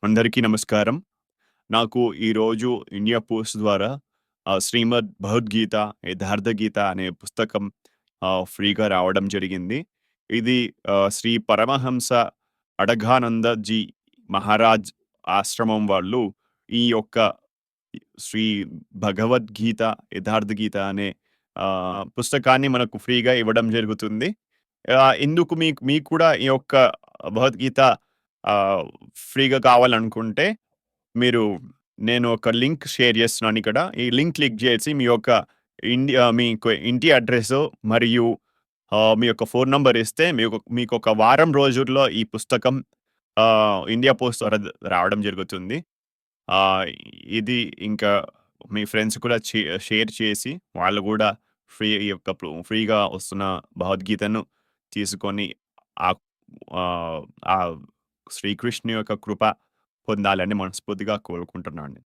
అందరికీ నమస్కారం. నాకు ఈరోజు ఇండియా పోస్ట్ ద్వారా 'శ్రీమద్ భగవద్గీత యథార్థ గీత' అనే పుస్తకం ఫ్రీగా రావడం జరిగింది. ఇది శ్రీ పరమహంస అడగానందజీ మహారాజ్ ఆశ్రమం వాళ్ళు ఈ యొక్క శ్రీ భగవద్గీత యథార్థ గీత అనే పుస్తకాన్ని మనకు ఫ్రీగా ఇవ్వడం జరుగుతుంది. ఇందుకు మీకు మీకు కూడా ఈ యొక్క భగవద్గీత ఆహ్, ఫ్రీగా కావాలనుకుంటే మీరు నేను ఒక లింక్ షేర్ చేస్తున్నానిక్కడ. ఈ లింక్ క్లిక్ చేసి మీ యొక్క మీకు ఇంటి అడ్రెస్సు మరియు మీ యొక్క ఫోను నంబర్ ఇస్తే మీకొక వారం రోజుల్లో ఈ పుస్తకం ఇండియా పోస్ట్ ద్వారా రావడం జరుగుతుంది. ఆహ్, ఇది ఇంకా మీ ఫ్రెండ్స్ కూడా షేర్ చేసి వాళ్ళు గూడా ఈ యొక్క ఫ్రీగా వస్తున్న భగవద్గీతను తీసుకొని ఆహ్, ఆహ్, ఆ శ్రీకృష్ణుని యొక్క కృప పొందాలని మనస్ఫూర్తిగా కోరుకుంటున్నాను.